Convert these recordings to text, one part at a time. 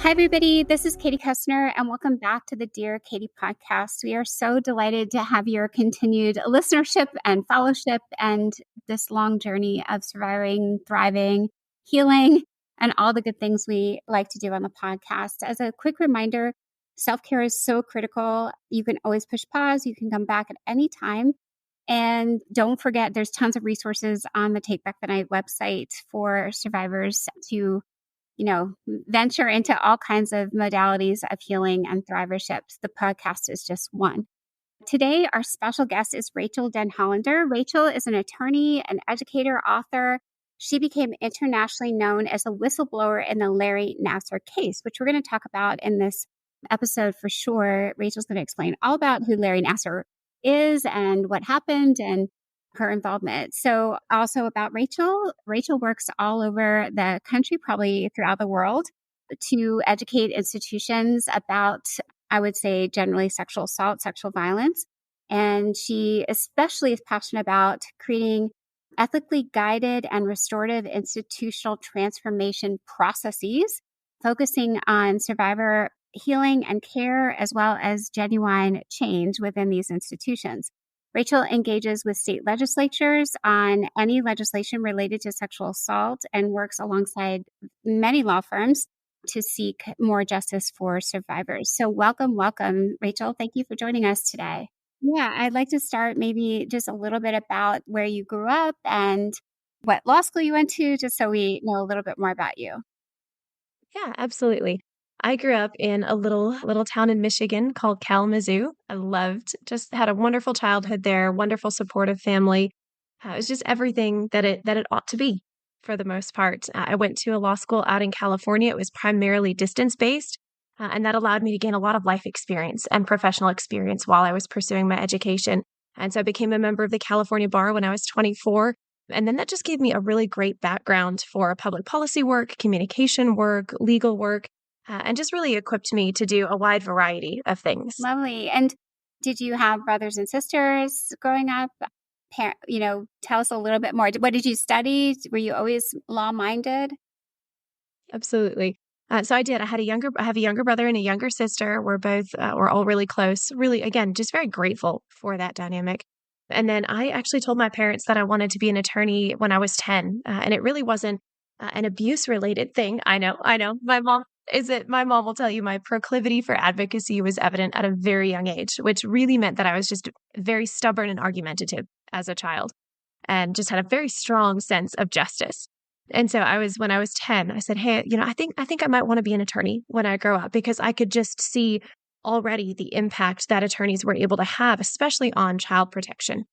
Hi, everybody. This is Katie Kessner, and welcome back to the Dear Katie podcast. We are so delighted to have your continued listenership and fellowship and this long journey of surviving, thriving, healing, and all the good things we like to do on the podcast. As a quick reminder, self-care is so critical. You can always push pause. You can come back at any time. And don't forget, there's tons of resources on the Take Back the Night website for survivors to venture into all kinds of modalities of healing and thriverships. The podcast is just one. Today, our special guest is Rachael Denhollander. Rachael is an attorney, an educator, author. She became internationally known as a whistleblower in the Larry Nassar case, which we're going to talk about in this episode for sure. Rachel's going to explain all about who Larry Nassar is and what happened and her involvement. So also about Rachael. Rachael works all over the country, probably throughout the world, to educate institutions about, I would say, generally sexual assault, sexual violence. And she especially is passionate about creating ethically guided and restorative institutional transformation processes, focusing on survivor healing and care, as well as genuine change within these institutions. Rachael engages with state legislatures on any legislation related to sexual assault and works alongside many law firms to seek more justice for survivors. So welcome, Rachael. Thank you for joining us today. Yeah, I'd like to start maybe just a little bit about where you grew up and what law school you went to, just so we know a little bit more about you. Yeah, absolutely. I grew up in a little town in Michigan called Kalamazoo. Just had a wonderful childhood there, wonderful supportive family. It was just everything that it ought to be for the most part. I went to a law school out in California. It was primarily distance-based, and that allowed me to gain a lot of life experience and professional experience while I was pursuing my education. And so I became a member of the California Bar when I was 24. And then that just gave me a really great background for public policy work, communication work, legal work, and just really equipped me to do a wide variety of things. Lovely. And did you have brothers and sisters growing up? Tell us a little bit more. What did you study? Were you always law-minded? Absolutely. So I did. I have a younger brother and a younger sister. We're all really close. Really, again, just very grateful for that dynamic. And then I actually told my parents that I wanted to be an attorney when I was 10. And it really wasn't an abuse related thing. I know. My mom will tell you my proclivity for advocacy was evident at a very young age, which really meant that I was just very stubborn and argumentative as a child and just had a very strong sense of justice. And so when I was 10, I said, hey, I think I might want to be an attorney when I grow up, because I could just see already the impact that attorneys were able to have, especially on child protection,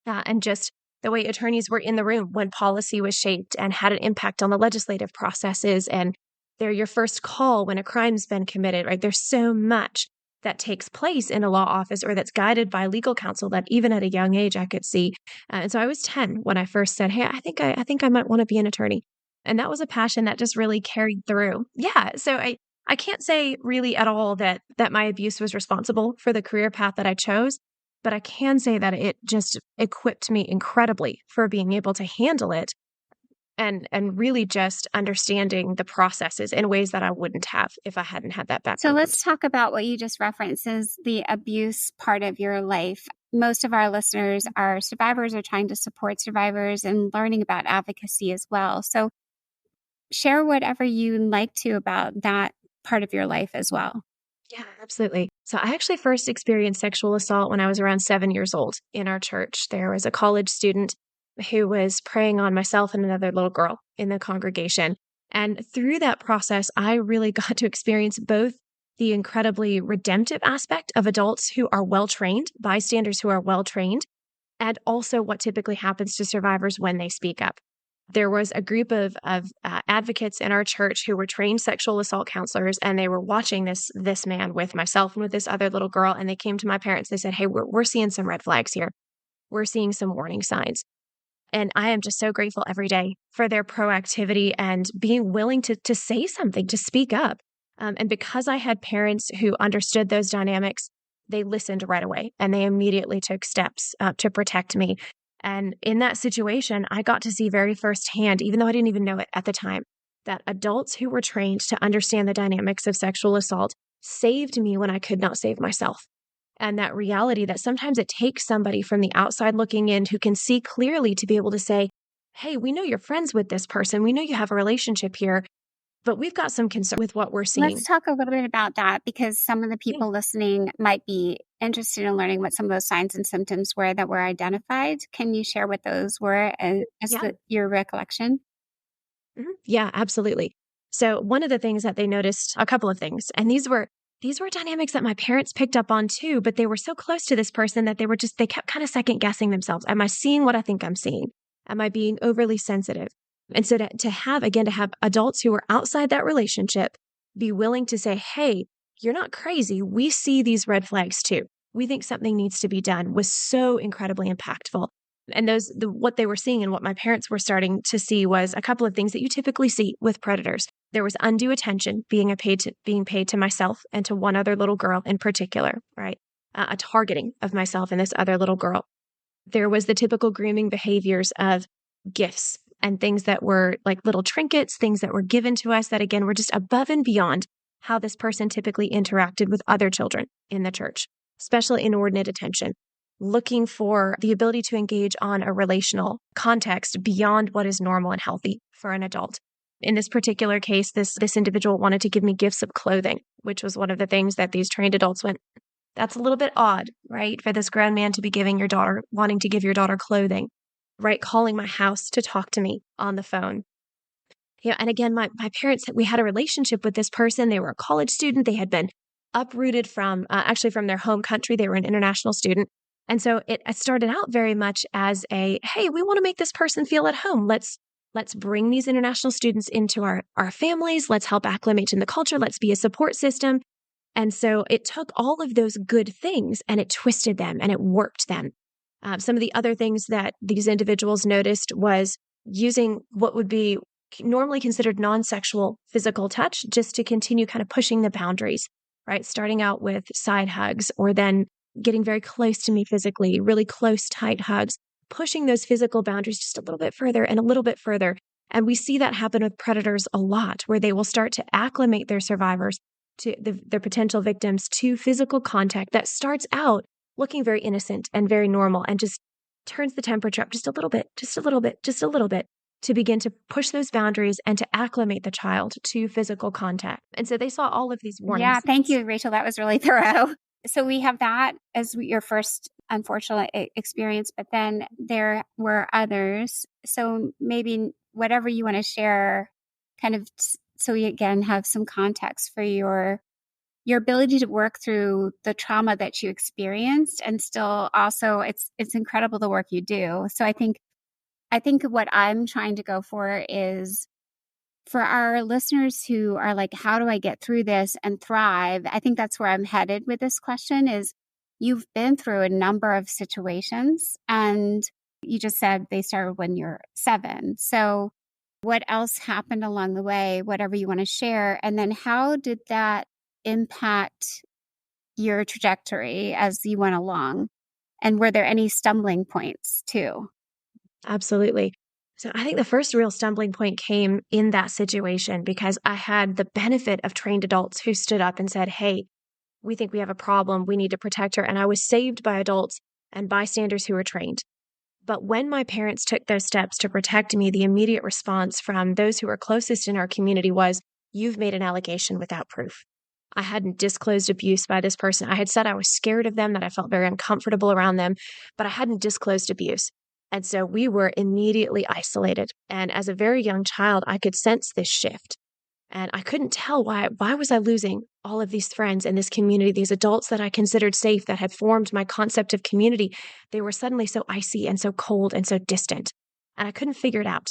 and just the way attorneys were in the room when policy was shaped and had an impact on the legislative processes. And they're your first call when a crime's been committed, right? There's so much that takes place in a law office or that's guided by legal counsel that even at a young age I could see. And so I was 10 when I first said, hey, I think I might want to be an attorney. And that was a passion that just really carried through. Yeah. So I can't say really at all that my abuse was responsible for the career path that I chose, but I can say that it just equipped me incredibly for being able to handle it and really just understanding the processes in ways that I wouldn't have if I hadn't had that background. So let's talk about what you just referenced as the abuse part of your life. Most of our listeners are survivors or trying to support survivors and learning about advocacy as well. So share whatever you like to about that part of your life as well. Yeah, absolutely. So I actually first experienced sexual assault when I was around 7 years old in our church. There was a college student who was preying on myself and another little girl in the congregation. And through that process, I really got to experience both the incredibly redemptive aspect of adults who are well-trained, bystanders who are well-trained, and also what typically happens to survivors when they speak up. There was a group of advocates in our church who were trained sexual assault counselors, and they were watching this man with myself and with this other little girl. And they came to my parents. They said, hey, we're seeing some red flags here. We're seeing some warning signs. And I am just so grateful every day for their proactivity and being willing to say something, to speak up. And because I had parents who understood those dynamics, they listened right away and they immediately took steps to protect me. And in that situation, I got to see very firsthand, even though I didn't even know it at the time, that adults who were trained to understand the dynamics of sexual assault saved me when I could not save myself. And that reality that sometimes it takes somebody from the outside looking in who can see clearly to be able to say, hey, we know you're friends with this person. We know you have a relationship here, but we've got some concern with what we're Let's seeing. talk a little bit about that because some of the Yeah. people listening might be interested in learning what some of those signs and symptoms were that were identified. Can you share what those were as Yeah. your recollection? Yeah, absolutely. So one of the things that they noticed, a couple of things, and these were dynamics that my parents picked up on too, but they were so close to this person that they kept kind of second guessing themselves. Am I seeing what I think I'm seeing? Am I being overly sensitive? And so to have adults who are outside that relationship be willing to say, hey, you're not crazy. We see these red flags too. We think something needs to be done was so incredibly impactful. And what they were seeing and what my parents were starting to see was a couple of things that you typically see with predators. There was undue attention being paid to myself and to one other little girl in particular, right? A targeting of myself and this other little girl. There was the typical grooming behaviors of gifts and things that were like little trinkets, things that were given to us that again were just above and beyond how this person typically interacted with other children in the church, special inordinate attention, looking for the ability to engage on a relational context beyond what is normal and healthy for an adult. In this particular case, this individual wanted to give me gifts of clothing, which was one of the things that these trained adults went, that's a little bit odd, right? For this grown man to be wanting to give your daughter clothing, right? Calling my house to talk to me on the phone. Yeah, and again, my parents, we had a relationship with this person. They were a college student. They had been uprooted from actually from their home country. They were an international student. And so it started out very much as hey, we want to make this person feel at home. Let's bring these international students into our families. Let's help acclimate in the culture. Let's be a support system. And so it took all of those good things and it twisted them and it worked them. Some of the other things that these individuals noticed was using what would be normally considered non-sexual physical touch just to continue kind of pushing the boundaries, right? Starting out with side hugs or then getting very close to me physically, really close, tight hugs, pushing those physical boundaries just a little bit further and a little bit further. And we see that happen with predators a lot, where they will start to acclimate their survivors to their potential victims to physical contact that starts out looking very innocent and very normal and just turns the temperature up just a little bit, just a little bit, just a little bit to begin to push those boundaries and to acclimate the child to physical contact. And so they saw all of these warning Yeah, thank signs. you, Rachel. That was really thorough. So we have that as your first unfortunate experience, but then there were others. So maybe whatever you want to share, kind of, so we again have some context for your ability to work through the trauma that you experienced, and still also it's incredible the work you do. So I think what I'm trying to go for is for our listeners who are like, how do I get through this and thrive? I think that's where I'm headed with this question is you've been through a number of situations and you just said they started when you're 7. So what else happened along the way, whatever you want to share? And then how did that impact your trajectory as you went along? And were there any stumbling points too? Absolutely. So I think the first real stumbling point came in that situation because I had the benefit of trained adults who stood up and said, hey, we think we have a problem. We need to protect her. And I was saved by adults and bystanders who were trained. But when my parents took those steps to protect me, the immediate response from those who were closest in our community was, you've made an allegation without proof. I hadn't disclosed abuse by this person. I had said I was scared of them, that I felt very uncomfortable around them, but I hadn't disclosed abuse. And so we were immediately isolated. And as a very young child, I could sense this shift. And I couldn't tell why was I losing all of these friends in this community, these adults that I considered safe, that had formed my concept of community. They were suddenly so icy and so cold and so distant. And I couldn't figure it out.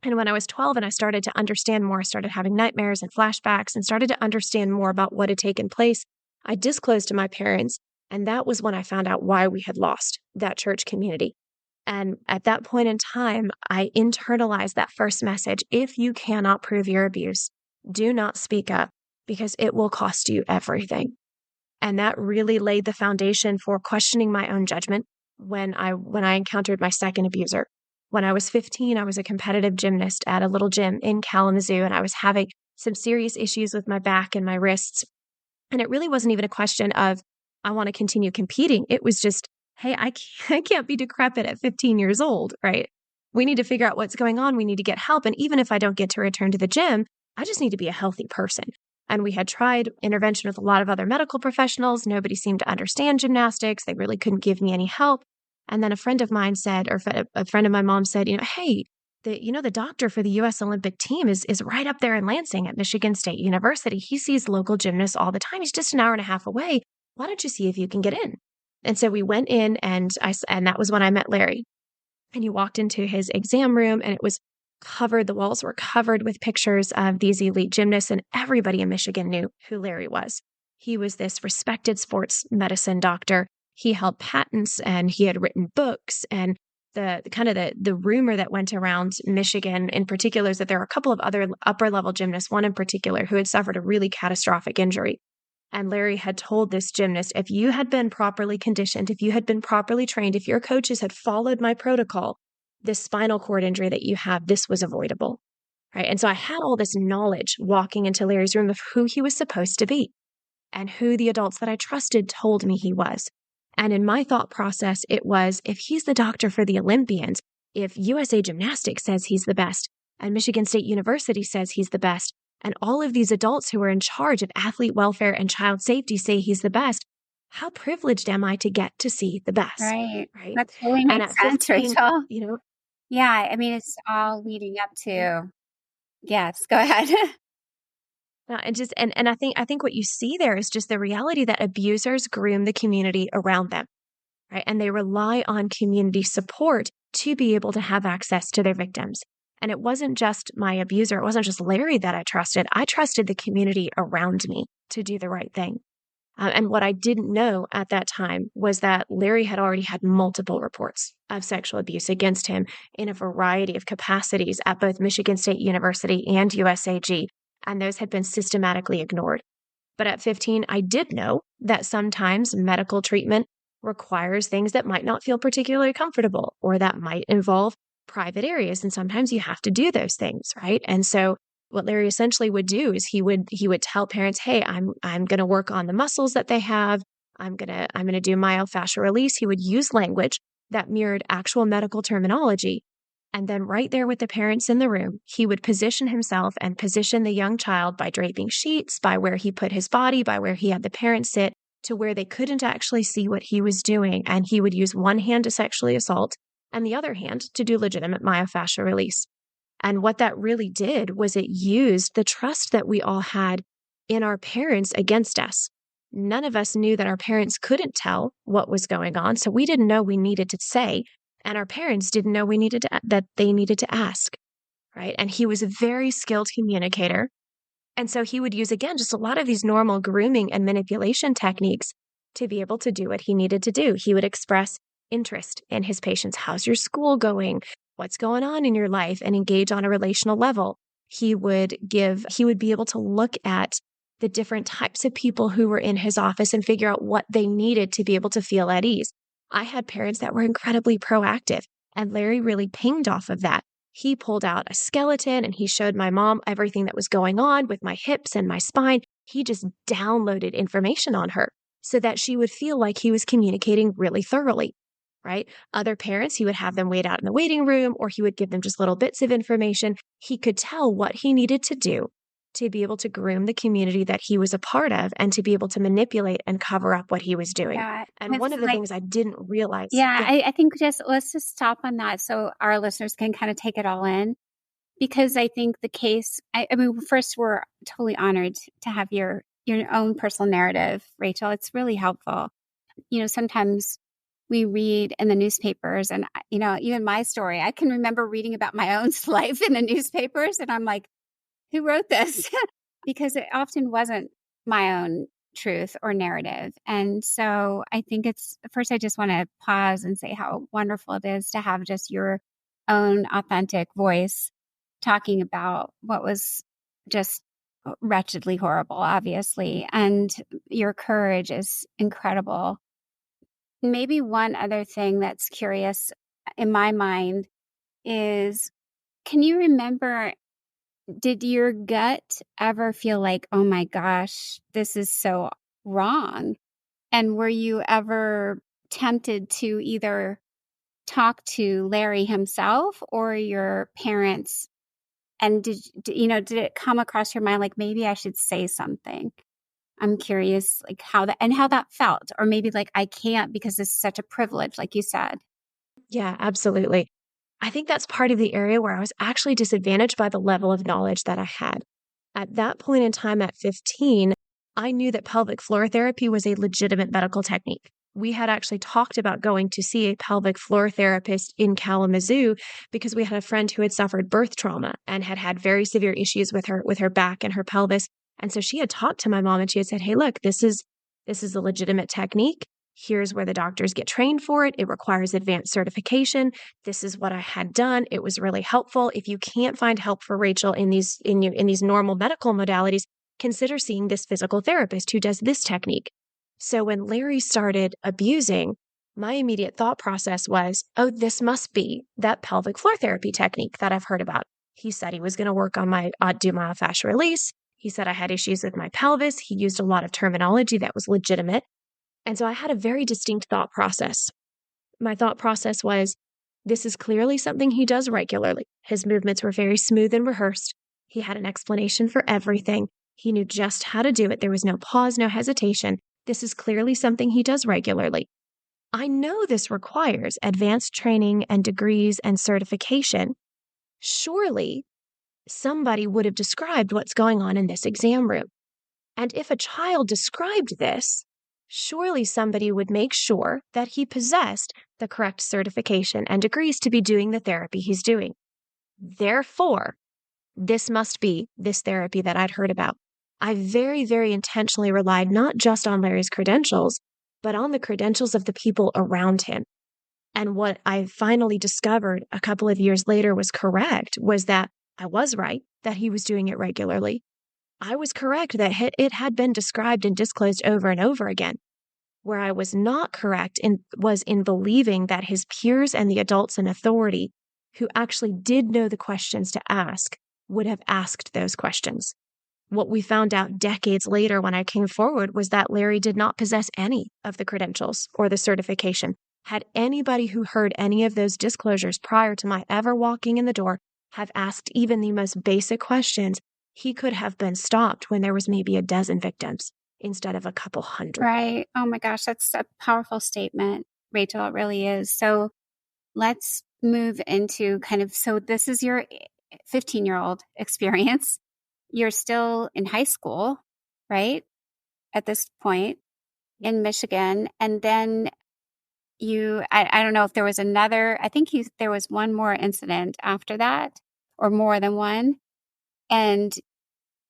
And when I was 12 and I started to understand more, I started having nightmares and flashbacks and started to understand more about what had taken place, I disclosed to my parents. And that was when I found out why we had lost that church community. And at that point in time, I internalized that first message. If you cannot prove your abuse, do not speak up because it will cost you everything. And that really laid the foundation for questioning my own judgment when I encountered my second abuser. When I was 15, I was a competitive gymnast at a little gym in Kalamazoo, and I was having some serious issues with my back and my wrists. And it really wasn't even a question of, I want to continue competing. It was just, hey, I can't be decrepit at 15 years old, right? We need to figure out what's going on. We need to get help. And even if I don't get to return to the gym, I just need to be a healthy person. And we had tried intervention with a lot of other medical professionals. Nobody seemed to understand gymnastics. They really couldn't give me any help. And then a friend of mine said, or a friend of my mom said, hey, the doctor for the U.S. Olympic team is right up there in Lansing at Michigan State University. He sees local gymnasts all the time. He's just an hour and a half away. Why don't you see if you can get in? And so we went in, and that was when I met Larry. And you walked into his exam room, and it was covered. The walls were covered with pictures of these elite gymnasts, and everybody in Michigan knew who Larry was. He was this respected sports medicine doctor. He held patents, and he had written books, and the rumor that went around Michigan in particular is that there are a couple of other upper level gymnasts, one in particular, who had suffered a really catastrophic injury. And Larry had told this gymnast, if you had been properly conditioned, if you had been properly trained, if your coaches had followed my protocol, this spinal cord injury that you have, this was avoidable. Right. And so I had all this knowledge walking into Larry's room of who he was supposed to be and who the adults that I trusted told me he was. And in my thought process, it was, if he's the doctor for the Olympians, if USA Gymnastics says he's the best, and Michigan State University says he's the best, and all of these adults who are in charge of athlete welfare and child safety say he's the best, how privileged am I to get to see the best? Right. Right. That totally And makes at sense, 15, Rachel. you know, Yeah. I mean, it's all leading up to, yes, go ahead. and I think what you see there is just the reality that abusers groom the community around them. Right. And they rely on community support to be able to have access to their victims. And it wasn't just my abuser. It wasn't just Larry that I trusted. I trusted the community around me to do the right thing. And what I didn't know at that time was that Larry had already had multiple reports of sexual abuse against him in a variety of capacities at both Michigan State University and USAG. And those had been systematically ignored. But at 15, I did know that sometimes medical treatment requires things that might not feel particularly comfortable or that might involve private areas. And sometimes you have to do those things, right? And so what Larry essentially would do is he would tell parents, hey, I'm going to work on the muscles that they have. I'm going to do myofascial release. He would use language that mirrored actual medical terminology. And then right there with the parents in the room, he would position himself and position the young child by draping sheets, by where he put his body, by where he had the parents sit, to where they couldn't actually see what he was doing. And he would use one hand to sexually assault and the other hand to do legitimate myofascial release. And what that really did was it used the trust that we all had in our parents against us. None of us knew that our parents couldn't tell what was going on, so we didn't know we needed to say, and our parents didn't know that they needed to ask, right? And he was a very skilled communicator. And so he would use, again, just a lot of these normal grooming and manipulation techniques to be able to do what he needed to do. He would express interest in his patients. How's your school going? What's going on in your life? And engage on a relational level. He would be able to look at the different types of people who were in his office and figure out what they needed to be able to feel at ease. I had parents that were incredibly proactive, and Larry really pinged off of that. He pulled out a skeleton and he showed my mom everything that was going on with my hips and my spine. He just downloaded information on her so that she would feel like he was communicating really thoroughly, right? Other parents, he would have them wait out in the waiting room, or he would give them just little bits of information. He could tell what he needed to do to be able to groom the community that he was a part of and to be able to manipulate and cover up what he was doing. Yeah. And one It's of the like, things I didn't realize. yeah, Yeah. I think let's just stop on that so our listeners can kind of take it all in. Because I think the case, I mean, first, we're totally honored to have your own personal narrative, Rachel. It's really helpful. Sometimes we read in the newspapers and, even my story, I can remember reading about my own life in the newspapers. And I'm like, who wrote this? Because it often wasn't my own truth or narrative. And so I think first, I just want to pause and say how wonderful it is to have just your own authentic voice talking about what was just wretchedly horrible, obviously. And your courage is incredible. Maybe one other thing that's curious in my mind is, can you remember, did your gut ever feel like, oh my gosh, this is so wrong? And were you ever tempted to either talk to Larry himself or your parents? And did it come across your mind like maybe I should say something? I'm curious, like how that felt, or maybe like I can't because this is such a privilege, like you said. Yeah, absolutely. I think that's part of the area where I was actually disadvantaged by the level of knowledge that I had. At that point in time at 15, I knew that pelvic floor therapy was a legitimate medical technique. We had actually talked about going to see a pelvic floor therapist in Kalamazoo because we had a friend who had suffered birth trauma and had very severe issues with her back and her pelvis. And so she had talked to my mom and she had said, "Hey, look, this is a legitimate technique. Here's where the doctors get trained for it. It requires advanced certification. This is what I had done. It was really helpful. If you can't find help for Rachel in these normal medical modalities, consider seeing this physical therapist who does this technique." So when Larry started abusing, my immediate thought process was, "Oh, this must be that pelvic floor therapy technique that I've heard about." He said he was going to work on my do myofascial release. He said I had issues with my pelvis. He used a lot of terminology that was legitimate. And so I had a very distinct thought process. My thought process was, this is clearly something he does regularly. His movements were very smooth and rehearsed. He had an explanation for everything. He knew just how to do it. There was no pause, no hesitation. This is clearly something he does regularly. I know this requires advanced training and degrees and certification. Surely somebody would have described what's going on in this exam room. And if a child described this, surely somebody would make sure that he possessed the correct certification and degrees to be doing the therapy he's doing. Therefore, this must be this therapy that I'd heard about. I very, very intentionally relied not just on Larry's credentials, but on the credentials of the people around him. And what I finally discovered a couple of years later was correct was that I was right, that he was doing it regularly. I was correct that it had been described and disclosed over and over again. Where I was not correct was in believing that his peers and the adults in authority who actually did know the questions to ask would have asked those questions. What we found out decades later when I came forward was that Larry did not possess any of the credentials or the certification. Had anybody who heard any of those disclosures prior to my ever walking in the door have asked even the most basic questions, he could have been stopped when there was maybe a dozen victims instead of a couple hundred. Right. Oh my gosh, that's a powerful statement, Rachel. It really is. So let's move into so this is your 15-year-old experience. You're still in high school, right? At this point in Michigan. And then I don't know if there was another, I think there was one more incident after that, or more than one. And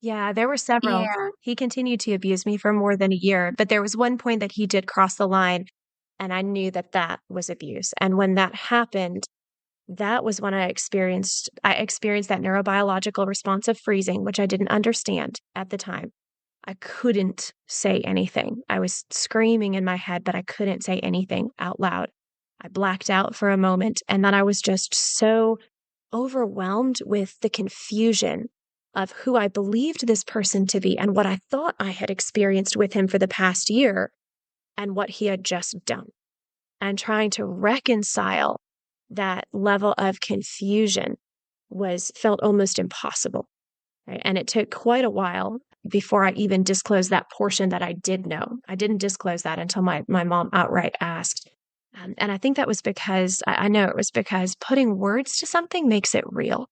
Yeah, there were several. yeah, He continued to abuse me for more than a year, but there was one point that he did cross the line, and I knew that that was abuse. And when that happened, that was when I experienced that neurobiological response of freezing, which I didn't understand at the time. I couldn't say anything. I was screaming in my head, but I couldn't say anything out loud. I blacked out for a moment, and then I was just so overwhelmed with the confusion of who I believed this person to be and what I thought I had experienced with him for the past year and what he had just done. And trying to reconcile that level of confusion felt almost impossible. Right? And it took quite a while before I even disclosed that portion that I did know. I didn't disclose that until my mom outright asked. And I think that was because I know it was because putting words to something makes it real.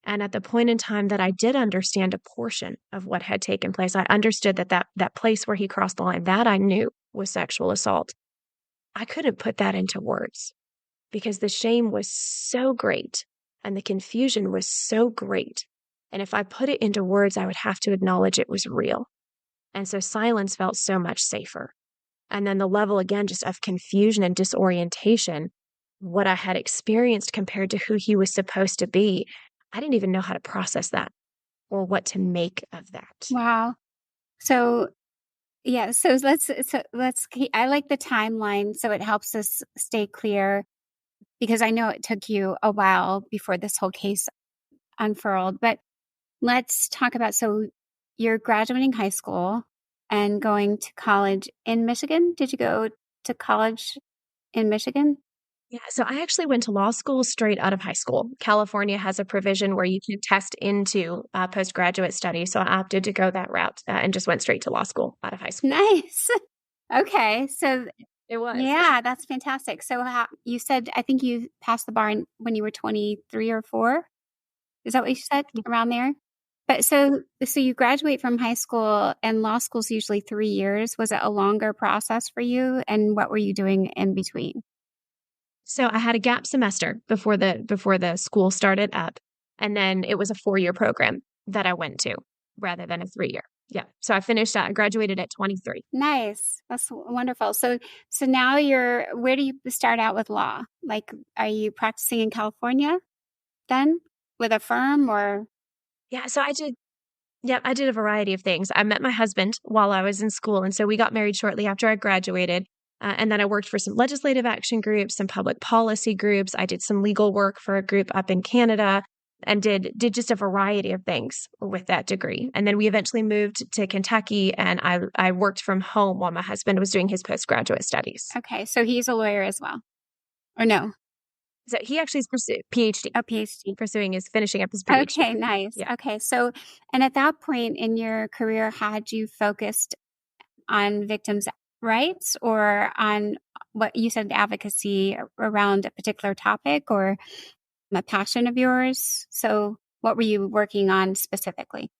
And at the point in time that I did understand a portion of what had taken place, I understood that place where he crossed the line, that I knew was sexual assault. I couldn't put that into words because the shame was so great and the confusion was so great. And if I put it into words, I would have to acknowledge it was real. And so silence felt so much safer. And then the level again, just of confusion and disorientation, what I had experienced compared to who he was supposed to be, I didn't even know how to process that or what to make of that. wow. So yeah, I like the timeline so it helps us stay clear. because I know it took you a while before this whole case unfurled. But let's talk about, so you're graduating high school and going to college in Michigan. Did you go to college in Michigan? Yeah, so I actually went to law school straight out of high school. California has a provision where you can test into postgraduate studies. So I opted to go that route and just went straight to law school out of high school. Nice. Okay. So, It was. yeah, that's fantastic. So, you said, I think you passed the bar when you were 23 or 4. Is that what you said, around there? But so you graduate from high school, and law school's usually 3 years. Was it a longer process for you? And what were you doing in between? So I had a gap semester before the school started up, and then it was a 4-year program that I went to rather than a 3-year. Yeah. So I graduated at 23. Nice. That's wonderful. So now where do you start out with law? Like, are you practicing in California then with a firm or? Yeah, so I did a variety of things. I met my husband while I was in school, and so we got married shortly after I graduated. And then I worked for some legislative action groups, some public policy groups. I did some legal work for a group up in Canada and did just a variety of things with that degree. And then we eventually moved to Kentucky, and I worked from home while my husband was doing his postgraduate studies. Okay, so he's a lawyer as well. Or no? So he actually is pursuing PhD, A PhD. finishing up his PhD. Okay, nice. Yeah. Okay, so, and at that point in your career, had you focused on victims' rights or on what you said, advocacy around a particular topic or a passion of yours? So, what were you working on specifically?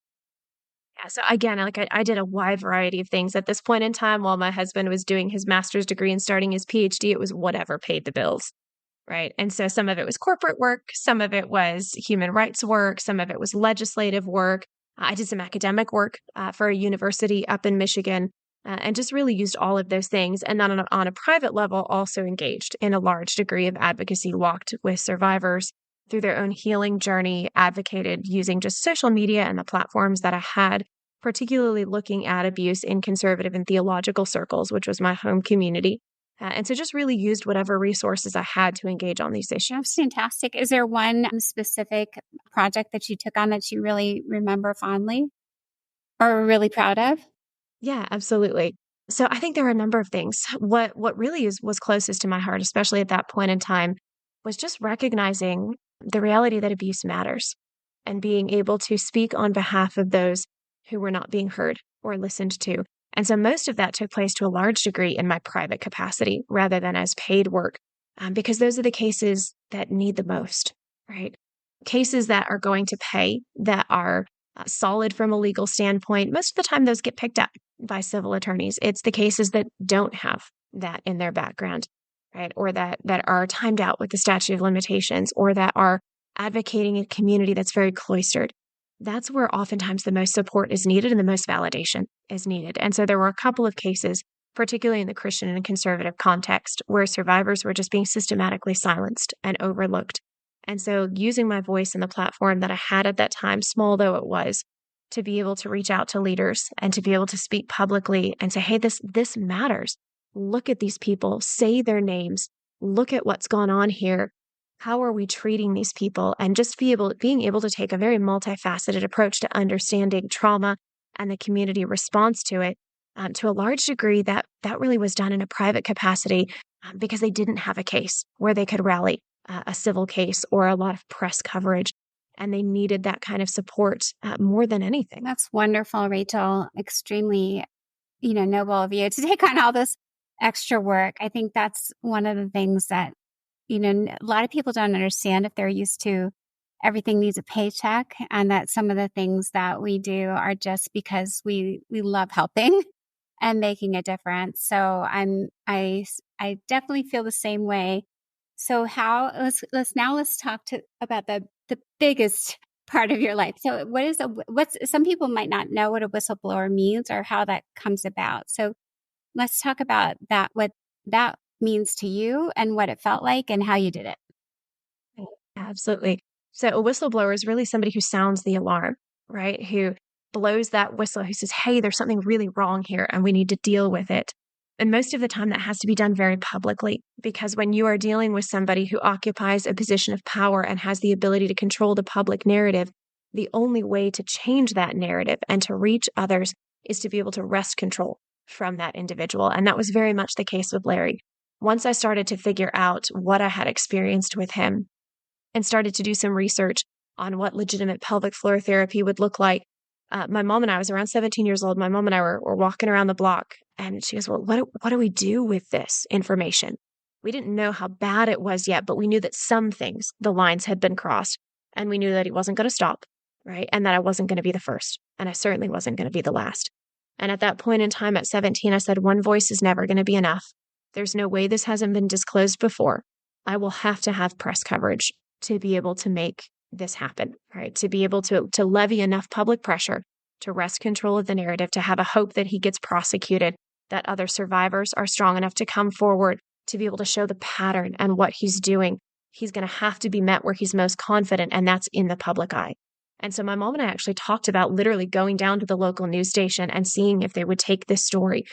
Yeah, so again, I did a wide variety of things at this point in time while my husband was doing his master's degree and starting his PhD. It was whatever paid the bills, right? And so some of it was corporate work, some of it was human rights work, some of it was legislative work. I did some academic work for a university up in Michigan, and just really used all of those things. And then on a private level, also engaged in a large degree of advocacy, walked with survivors through their own healing journey, advocated using just social media and the platforms that I had, particularly looking at abuse in conservative and theological circles, which was my home community. And so just really used whatever resources I had to engage on these That's issues. fantastic. Is there one specific project that you took on that you really remember fondly or are really proud of? Yeah, absolutely. So I think there are a number of things. What really was closest to my heart, especially at that point in time, was just recognizing the reality that abuse matters and being able to speak on behalf of those who were not being heard or listened to. And so most of that took place to a large degree in my private capacity rather than as paid work, because those are the cases that need the most, right? Cases that are going to pay, that are solid from a legal standpoint. Most of the time, those get picked up by civil attorneys. It's the cases that don't have that in their background, right? Or that are timed out with the statute of limitations, or that are advocating a community that's very cloistered. That's where oftentimes the most support is needed and the most validation is needed. And so there were a couple of cases, particularly in the Christian and conservative context, where survivors were just being systematically silenced and overlooked. And so using my voice and the platform that I had at that time, small though it was, to be able to reach out to leaders and to be able to speak publicly and say, hey, this matters. Look at these people, say their names, look at what's gone on here. How are we treating these people? And just being able to take a very multifaceted approach to understanding trauma and the community response to it, to a large degree, that really was done in a private capacity, because they didn't have a case where they could rally a civil case or a lot of press coverage. And they needed that kind of support more than anything. That's wonderful, Rachel. Extremely, noble of you to take on all this extra work. I think that's one of the things that, a lot of people don't understand if they're used to everything needs a paycheck, and that some of the things that we do are just because we love helping and making a difference. So I definitely feel the same way. So let's talk about the biggest part of your life. So what's some people might not know what a whistleblower means or how that comes about. So let's talk about that, what that means to you and what it felt like and how you did it. Absolutely. So a whistleblower is really somebody who sounds the alarm, right? Who blows that whistle, who says, hey, there's something really wrong here and we need to deal with it. And most of the time that has to be done very publicly, because when you are dealing with somebody who occupies a position of power and has the ability to control the public narrative, the only way to change that narrative and to reach others is to be able to wrest control from that individual. And that was very much the case with Larry. Once I started to figure out what I had experienced with him and started to do some research on what legitimate pelvic floor therapy would look like, my mom and I was around 17 years old. My mom and I were walking around the block, and she goes, well, what do we do with this information? We didn't know how bad it was yet, but we knew that some things, the lines had been crossed, and we knew that he wasn't going to stop, right? And that I wasn't going to be the first, and I certainly wasn't going to be the last. And at that point in time at 17, I said, one voice is never going to be enough. There's no way this hasn't been disclosed before. I will have to have press coverage to be able to make this happen, right? To be able to levy enough public pressure to wrest control of the narrative, to have a hope that he gets prosecuted, that other survivors are strong enough to come forward, to be able to show the pattern and what he's doing. He's going to have to be met where he's most confident, and that's in the public eye. And so my mom and I actually talked about literally going down to the local news station and seeing if they would take this story.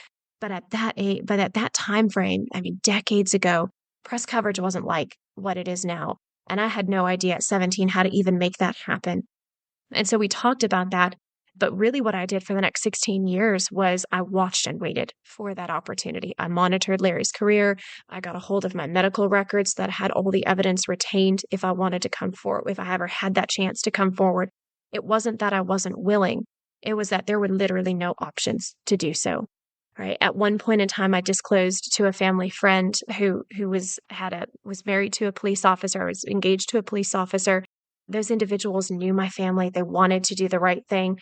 But at that time frame, I mean, decades ago, press coverage wasn't like what it is now. And I had no idea at 17 how to even make that happen. And so we talked about that. But really what I did for the next 16 years was I watched and waited for that opportunity. I monitored Larry's career. I got a hold of my medical records that had all the evidence retained if I wanted to come forward, if I ever had that chance to come forward. It wasn't that I wasn't willing. It was that there were literally no options to do so. Right. At one point in time, I disclosed to a family friend who was married to a police officer, was engaged to a police officer. Those individuals knew my family. They wanted to do the right thing.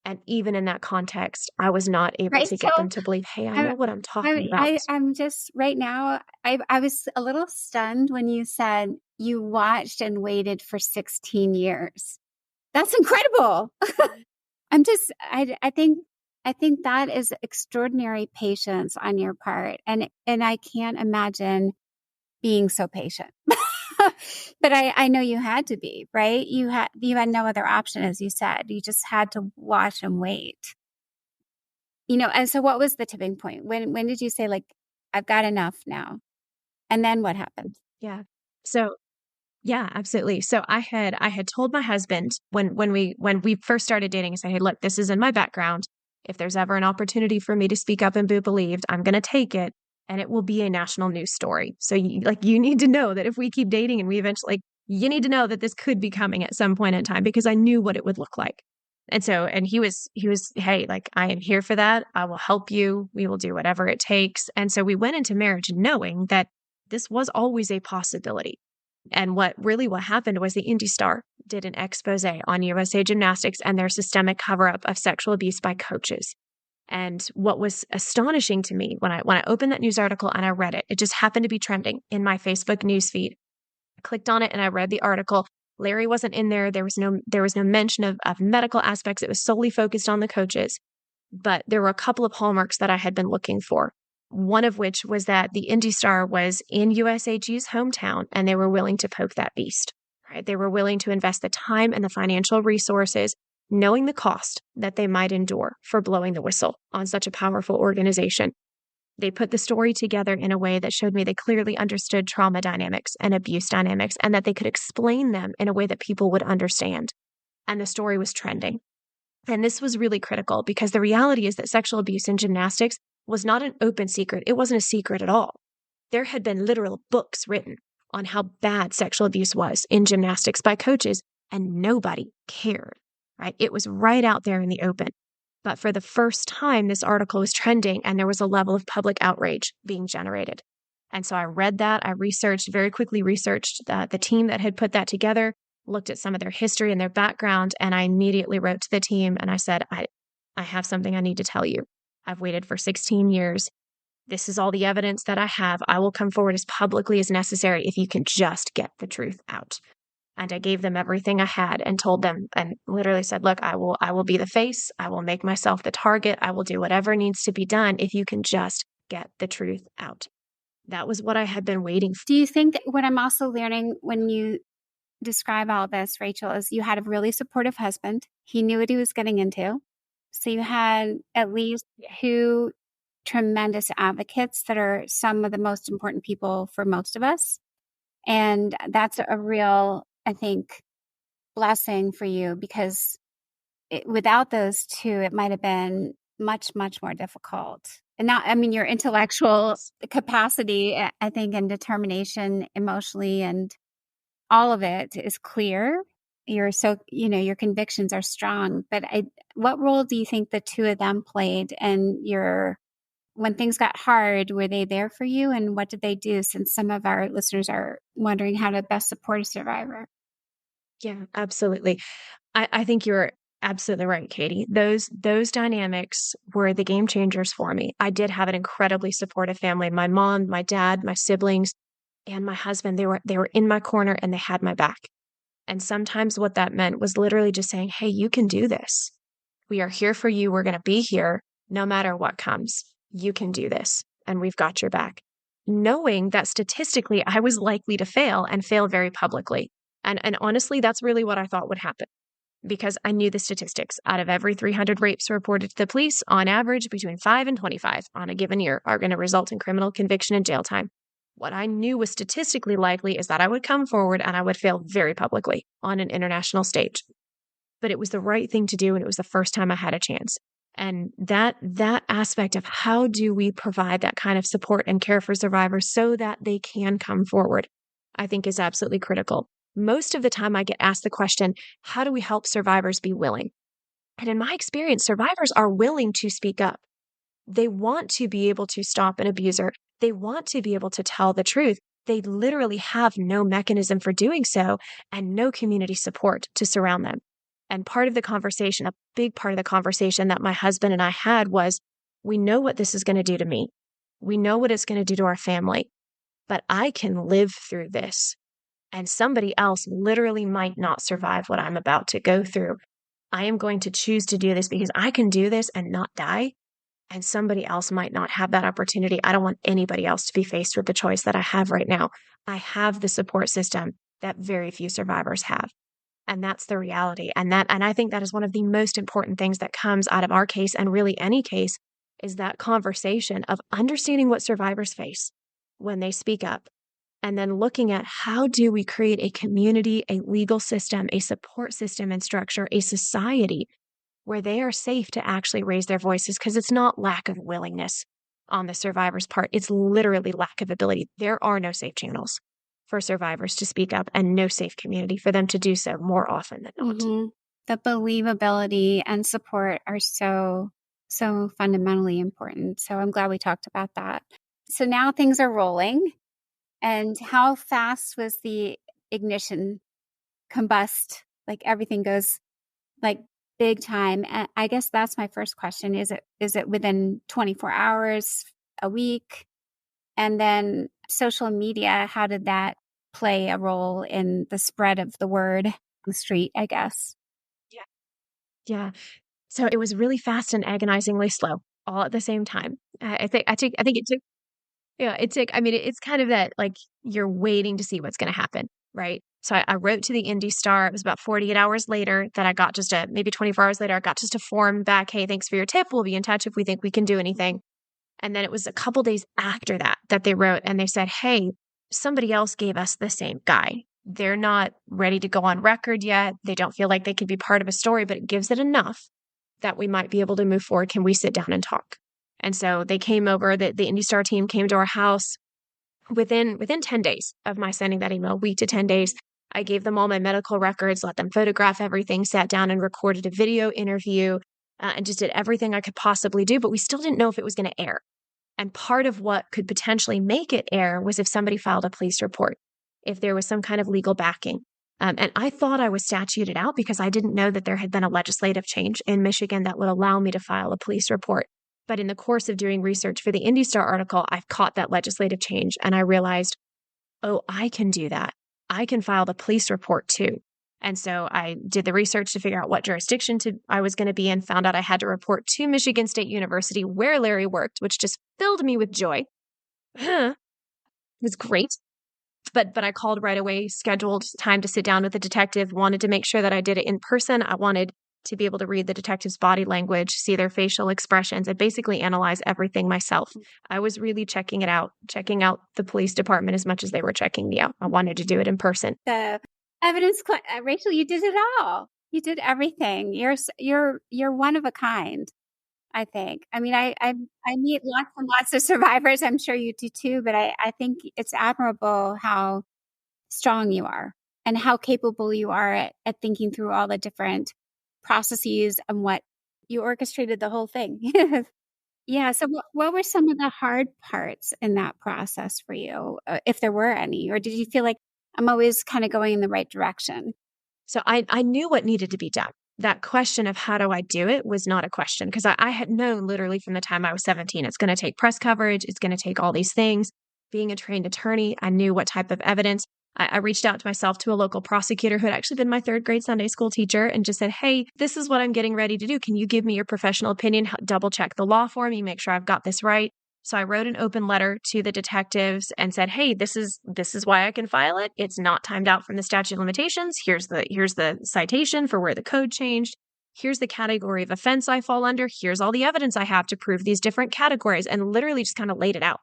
And even in that context, I was not able Right. to get them to believe, hey, I know what I'm talking about. I'm just right now, I was a little stunned when you said you watched and waited for 16 years. That's incredible. I think that is extraordinary patience on your part. And I can't imagine being so patient. But I know you had to be, right? You had no other option, as you said. You just had to watch and wait. And so what was the tipping point? When did you say, like, I've got enough now? And then what happened? Yeah. So yeah, absolutely. So I had told my husband when we first started dating, I said, hey, look, this is in my background. If there's ever an opportunity for me to speak up and be believed, I'm going to take it, and it will be a national news story. So you need to know that if we keep dating and we eventually, you need to know that this could be coming at some point in time, because I knew what it would look like. And he was, hey, like, I am here for that. I will help you. We will do whatever it takes. And so we went into marriage knowing that this was always a possibility. And what happened was the Indy Star did an expose on USA Gymnastics and their systemic cover-up of sexual abuse by coaches. And what was astonishing to me when I opened that news article and I read it, it just happened to be trending in my Facebook newsfeed. I clicked on it and I read the article. Larry wasn't in there. There was no mention of medical aspects. It was solely focused on the coaches. But there were a couple of hallmarks that I had been looking for. One of which was that the Indy Star was in USAG's hometown, and they were willing to poke that beast, right? They were willing to invest the time and the financial resources, knowing the cost that they might endure for blowing the whistle on such a powerful organization. They put the story together in a way that showed me they clearly understood trauma dynamics and abuse dynamics, and that they could explain them in a way that people would understand. And the story was trending. And this was really critical, because the reality is that sexual abuse in gymnastics was not an open secret. It wasn't a secret at all. There had been literal books written on how bad sexual abuse was in gymnastics by coaches, and nobody cared, right? It was right out there in the open. But for the first time, this article was trending, and there was a level of public outrage being generated. And so I read that. I very quickly researched the team that had put that together, looked at some of their history and their background, and I immediately wrote to the team and I said, I have something I need to tell you. I've waited for 16 years. This is all the evidence that I have. I will come forward as publicly as necessary if you can just get the truth out. And I gave them everything I had and told them, and literally said, look, I will be the face. I will make myself the target. I will do whatever needs to be done if you can just get the truth out. That was what I had been waiting for. Do you think that what I'm also learning when you describe all this, Rachael, is you had a really supportive husband. He knew what he was getting into. So you had at least two tremendous advocates that are some of the most important people for most of us. And that's a real, I think, blessing for you, because without those two, it might have been much, much more difficult. And not, I mean, your intellectual capacity, I think, and determination emotionally, and all of it is clear. You're so, your convictions are strong. But what role do you think the two of them played in when things got hard? Were they there for you? And what did they do? Since some of our listeners are wondering how to best support a survivor. Yeah, absolutely. I think you're absolutely right, Katie. Those dynamics were the game changers for me. I did have an incredibly supportive family. My mom, my dad, my siblings, and my husband, they were in my corner and they had my back. And sometimes what that meant was literally just saying, "Hey, you can do this. We are here for you. We're going to be here no matter what comes. You can do this, and we've got your back." Knowing that statistically I was likely to fail and fail very publicly. And honestly, that's really what I thought would happen, because I knew the statistics. Out of every 300 rapes reported to the police, on average, between 5 and 25 on a given year are going to result in criminal conviction and jail time. What I knew was statistically likely is that I would come forward and I would fail very publicly on an international stage. But it was the right thing to do, and it was the first time I had a chance. And that aspect of how do we provide that kind of support and care for survivors so that they can come forward, I think is absolutely critical. Most of the time I get asked the question, how do we help survivors be willing? And in my experience, survivors are willing to speak up. They want to be able to stop an abuser. They want to be able to tell the truth. They literally have no mechanism for doing so and no community support to surround them. And part of the conversation, a big part of the conversation that my husband and I had was, we know what this is going to do to me. We know what it's going to do to our family, but I can live through this. And somebody else literally might not survive what I'm about to go through. I am going to choose to do this because I can do this and not die. And somebody else might not have that opportunity. I don't want anybody else to be faced with the choice that I have right now. I have the support system that very few survivors have. And that's the reality. And I think that is one of the most important things that comes out of our case, and really any case, is that conversation of understanding what survivors face when they speak up, and then looking at how do we create a community, a legal system, a support system and structure, a society where they are safe to actually raise their voices, because it's not lack of willingness on the survivor's part. It's literally lack of ability. There are no safe channels for survivors to speak up and no safe community for them to do so more often than not. Mm-hmm. The believability and support are so, so fundamentally important. So I'm glad we talked about that. So now things are rolling. And how fast was the ignition combust? Like everything goes like big time. And I guess that's my first question. Is it within 24 hours, a week? And then social media, how did that play a role in the spread of the word on the street, I guess? Yeah. Yeah. So it was really fast and agonizingly slow all at the same time. I think it took, yeah, it took, I mean, it's kind of that, like, you're waiting to see what's going to happen, right? So I wrote to the Indy Star. It was about 48 hours later that I got maybe 24 hours later, I got just a form back. Hey, thanks for your tip. We'll be in touch if we think we can do anything. And then it was a couple days after that they wrote and they said, hey, somebody else gave us the same guy. They're not ready to go on record yet. They don't feel like they could be part of a story, but it gives it enough that we might be able to move forward. Can we sit down and talk? And so they came over, the Indy Star team came to our house within 10 days of my sending that email, a week to 10 days. I gave them all my medical records, let them photograph everything, sat down and recorded a video interview, and just did everything I could possibly do. But we still didn't know if it was going to air. And part of what could potentially make it air was if somebody filed a police report, if there was some kind of legal backing. And I thought I was statutated out because I didn't know that there had been a legislative change in Michigan that would allow me to file a police report. But in the course of doing research for the Indy Star article, I caught that legislative change and I realized, oh, I can do that. I can file the police report too. And so I did the research to figure out what jurisdiction I was going to be in, found out I had to report to Michigan State University where Larry worked, which just filled me with joy. It was great. But I called right away, scheduled time to sit down with the detective, wanted to make sure that I did it in person. I wanted to be able to read the detective's body language, see their facial expressions, and basically analyze everything myself. I was really checking out the police department as much as they were checking me out. I wanted to do it in person. The evidence, Rachel, you did it all. You did everything. You're one of a kind, I think. I mean, I meet lots and lots of survivors. I'm sure you do too, but I think it's admirable how strong you are and how capable you are at thinking through all the different processes and what you orchestrated the whole thing. Yeah. So, what were some of the hard parts in that process for you, if there were any? Or did you feel like I'm always kind of going in the right direction? So I knew what needed to be done. That question of how do I do it was not a question because I had known literally from the time I was 17, it's going to take press coverage. It's going to take all these things. Being a trained attorney, I knew what type of evidence. I reached out to myself to a local prosecutor who had actually been my third grade Sunday school teacher and just said, hey, this is what I'm getting ready to do. Can you give me your professional opinion? Double check the law for me, make sure I've got this right. So I wrote an open letter to the detectives and said, hey, this is why I can file it. It's not timed out from the statute of limitations. Here's the citation for where the code changed. Here's the category of offense I fall under. Here's all the evidence I have to prove these different categories, and literally just kind of laid it out.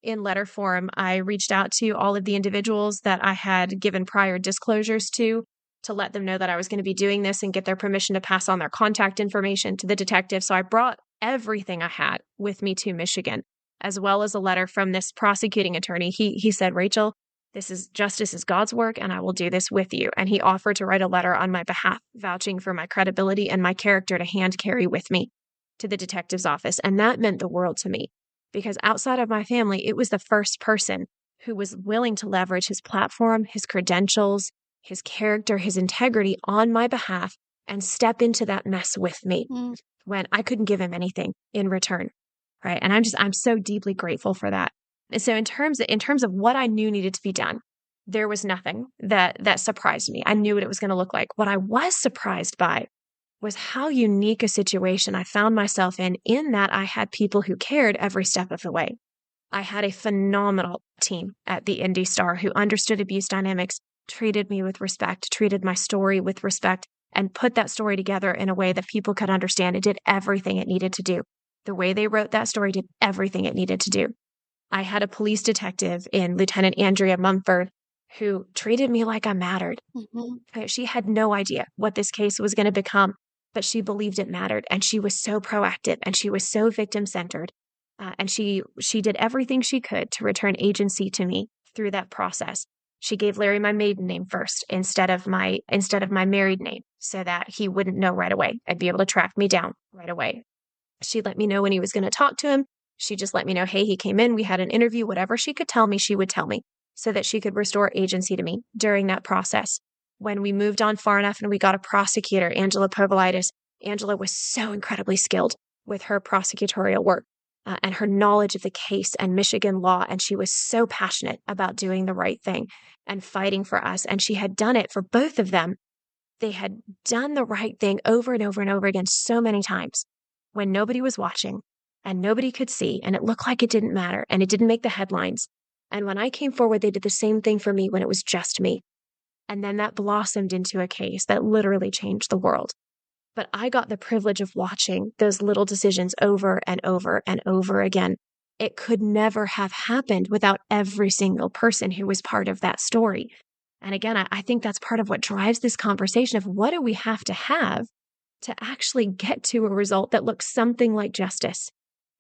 In letter form, I reached out to all of the individuals that I had given prior disclosures to let them know that I was going to be doing this and get their permission to pass on their contact information to the detective. So I brought everything I had with me to Michigan, as well as a letter from this prosecuting attorney. He said, Rachel, justice is God's work, and I will do this with you. And he offered to write a letter on my behalf, vouching for my credibility and my character to hand carry with me to the detective's office. And that meant the world to me, because outside of my family, it was the first person who was willing to leverage his platform, his credentials, his character, his integrity on my behalf and step into that mess with me when I couldn't give him anything in return. Right. And I'm so deeply grateful for that. And so in terms of what I knew needed to be done, there was nothing that surprised me. I knew what it was going to look like. What I was surprised by was how unique a situation I found myself in that I had people who cared every step of the way. I had a phenomenal team at the Indy Star who understood abuse dynamics, treated me with respect, treated my story with respect, and put that story together in a way that people could understand. It did everything it needed to do. The way they wrote that story did everything it needed to do. I had a police detective in Lieutenant Andrea Mumford who treated me like I mattered. She had no idea what this case was going to become, but she believed it mattered. And she was so proactive and she was so victim-centered. And she did everything she could to return agency to me through that process. She gave Larry my maiden name first instead of my married name so that he wouldn't know right away. I'd be able to track me down right away. She let me know when he was going to talk to him. She just let me know, hey, he came in, we had an interview, whatever she could tell me, she would tell me so that she could restore agency to me during that process. When we moved on far enough and we got a prosecutor, Angela Povolitis, Angela was so incredibly skilled with her prosecutorial work and her knowledge of the case and Michigan law. And she was so passionate about doing the right thing and fighting for us. And she had done it for both of them. They had done the right thing over and over and over again so many times when nobody was watching and nobody could see, and it looked like it didn't matter and it didn't make the headlines. And when I came forward, they did the same thing for me when it was just me. And then that blossomed into a case that literally changed the world. But I got the privilege of watching those little decisions over and over and over again. It could never have happened without every single person who was part of that story. And again, I think that's part of what drives this conversation of what do we have to actually get to a result that looks something like justice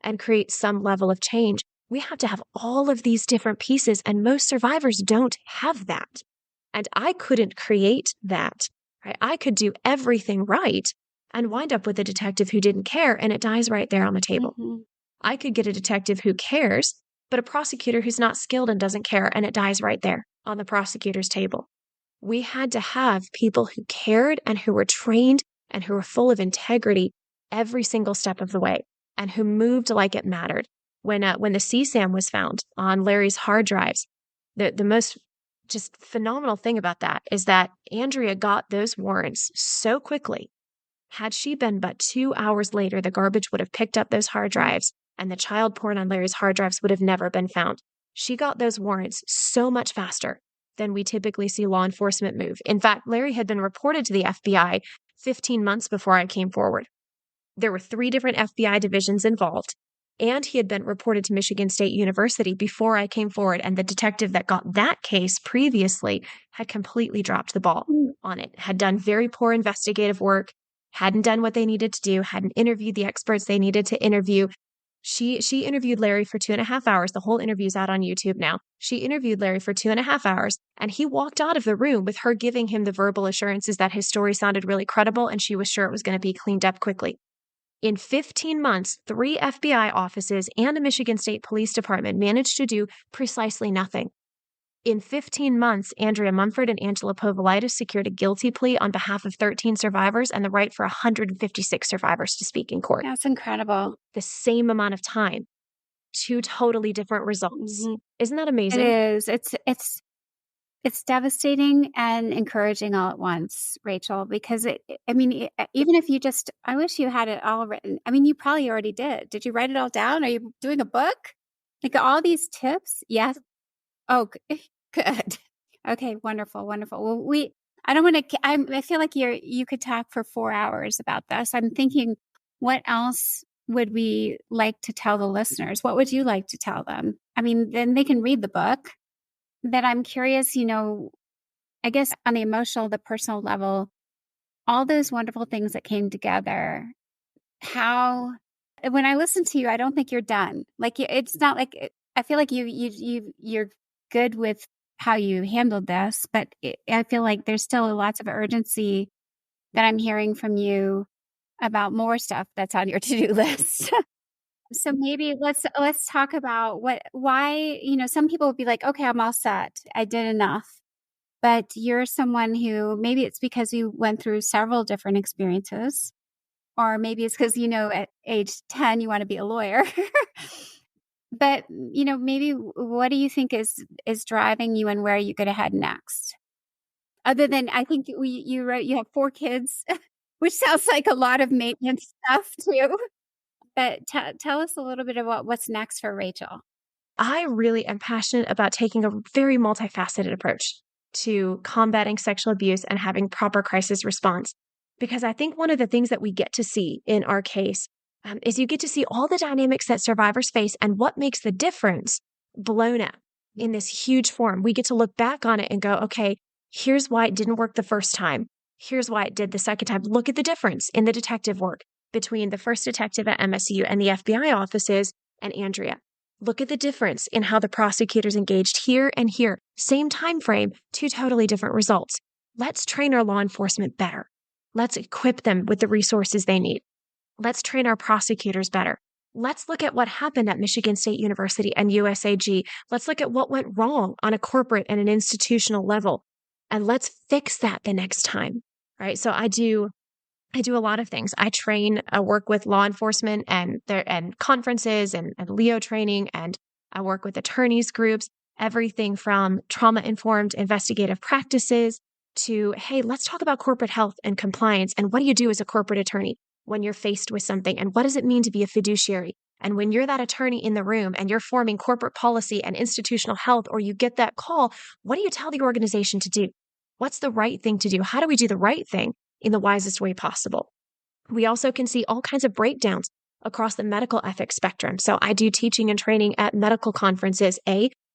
and create some level of change. We have to have all of these different pieces, and most survivors don't have that. And I couldn't create that. Right? I could do everything right and wind up with a detective who didn't care, and it dies right there on the table. I could get a detective who cares, but a prosecutor who's not skilled and doesn't care, and it dies right there on the prosecutor's table. We had to have people who cared and who were trained and who were full of integrity every single step of the way and who moved like it mattered. When the CSAM was found on Larry's hard drives, the most just phenomenal thing about that is that Andrea got those warrants so quickly. Had she been but 2 hours later, the garbage would have picked up those hard drives and the child porn on Larry's hard drives would have never been found. She got those warrants so much faster than we typically see law enforcement move. In fact, Larry had been reported to the FBI 15 months before I came forward. There were 3 different FBI divisions involved, and he had been reported to Michigan State University before I came forward, and the detective that got that case previously had completely dropped the ball on it, had done very poor investigative work, hadn't done what they needed to do, hadn't interviewed the experts they needed to interview. She interviewed Larry for 2.5 hours. The whole interview's out on YouTube now. She interviewed Larry for 2.5 hours, and he walked out of the room with her giving him the verbal assurances that his story sounded really credible and she was sure it was going to be cleaned up quickly. In 15 months, 3 FBI offices and a Michigan State Police Department managed to do precisely nothing. In 15 months, Andrea Mumford and Angela Povolitis secured a guilty plea on behalf of 13 survivors and the right for 156 survivors to speak in court. That's incredible. The same amount of time, 2 totally different results. Mm-hmm. Isn't that amazing? It is. It's devastating and encouraging all at once, Rachel, because even if you just, I wish you had it all written. I mean, you probably already did. Did you write it all down? Are you doing a book? Like all these tips? Yes. Oh, good. Okay. Wonderful. Wonderful. Well, I don't want to, I feel like you could talk for 4 hours about this. I'm thinking, what else would we like to tell the listeners? What would you like to tell them? I mean, then they can read the book. But I'm curious, I guess on the emotional, the personal level, all those wonderful things that came together, when I listen to you, I don't think you're done. Like, it's not like, I feel like you're good with how you handled this, but I feel like there's still lots of urgency that I'm hearing from you about more stuff that's on your to-do list. So maybe let's talk about why, some people would be like, okay, I'm all set. I did enough. But you're someone who, maybe it's because you went through several different experiences, or maybe it's because, at age 10, you want to be a lawyer. But, maybe what do you think is driving you and where are you going to head next? Other than, I think you wrote, you have 4 kids, which sounds like a lot of maintenance stuff too. But tell us a little bit about what's next for Rachel. I really am passionate about taking a very multifaceted approach to combating sexual abuse and having proper crisis response. Because I think one of the things that we get to see in our case is you get to see all the dynamics that survivors face and what makes the difference blown up in this huge form. We get to look back on it and go, okay, here's why it didn't work the first time. Here's why it did the second time. Look at the difference in the detective work between the first detective at MSU and the FBI offices and Andrea. Look at the difference in how the prosecutors engaged here and here. Same time frame, 2 totally different results. Let's train our law enforcement better. Let's equip them with the resources they need. Let's train our prosecutors better. Let's look at what happened at Michigan State University and USAG. Let's look at what went wrong on a corporate and an institutional level. And let's fix that the next time, right? So I do a lot of things. I work with law enforcement and conferences and Leo training, and I work with attorneys groups, everything from trauma-informed investigative practices to, hey, let's talk about corporate health and compliance. And what do you do as a corporate attorney when you're faced with something? And what does it mean to be a fiduciary? And when you're that attorney in the room and you're forming corporate policy and institutional health, or you get that call, what do you tell the organization to do? What's the right thing to do? How do we do the right thing in the wisest way possible? We also can see all kinds of breakdowns across the medical ethics spectrum. So I do teaching and training at medical conferences.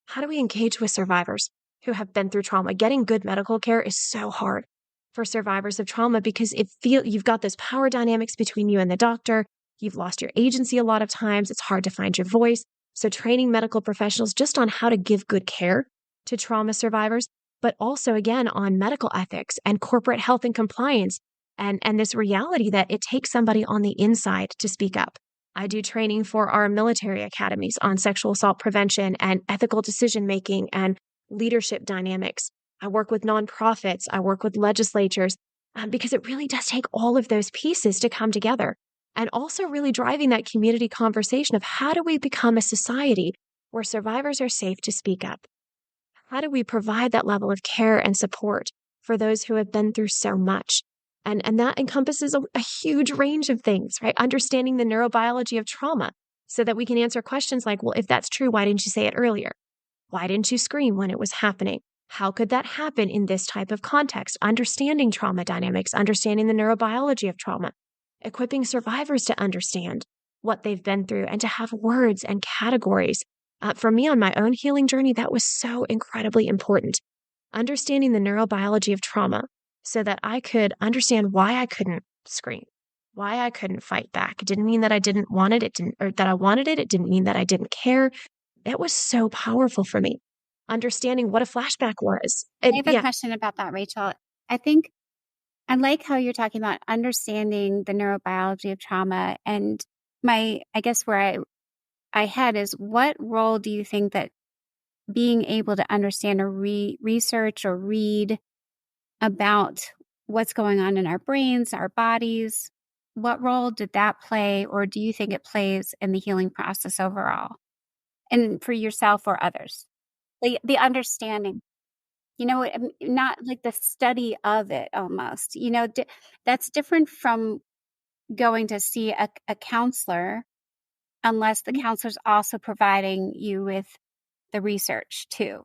How do we engage with survivors who have been through trauma? Getting good medical care is so hard for survivors of trauma because you've got those power dynamics between you and the doctor. You've lost your agency a lot of times. It's hard to find your voice. So training medical professionals just on how to give good care to trauma survivors, but also, again, on medical ethics and corporate health and compliance, and this reality that it takes somebody on the inside to speak up. I do training for our military academies on sexual assault prevention and ethical decision-making and leadership dynamics. I work with nonprofits. I work with legislatures because it really does take all of those pieces to come together. And also really driving that community conversation of how do we become a society where survivors are safe to speak up? How do we provide that level of care and support for those who have been through so much? And that encompasses a huge range of things, right? Understanding the neurobiology of trauma so that we can answer questions like, well, if that's true, why didn't you say it earlier? Why didn't you scream when it was happening? How could that happen in this type of context? Understanding trauma dynamics, understanding the neurobiology of trauma, equipping survivors to understand what they've been through and to have words and categories. For me, on my own healing journey, that was so incredibly important. Understanding the neurobiology of trauma so that I could understand why I couldn't scream, why I couldn't fight back. It didn't mean that I didn't want it. It didn't, or that I wanted it. It didn't mean that I didn't care. It was so powerful for me. Understanding what a flashback was. I And have a yeah, question about that, Rachel. I think I like how you're talking about understanding the neurobiology of trauma. And I guess where I head is, what role do you think that being able to understand or research or read about what's going on in our brains, our bodies, what role did that play, or do you think it plays in the healing process overall, and for yourself or others? The understanding, not like the study of it almost, that's different from going to see a counselor, unless the counselor's also providing you with the research too.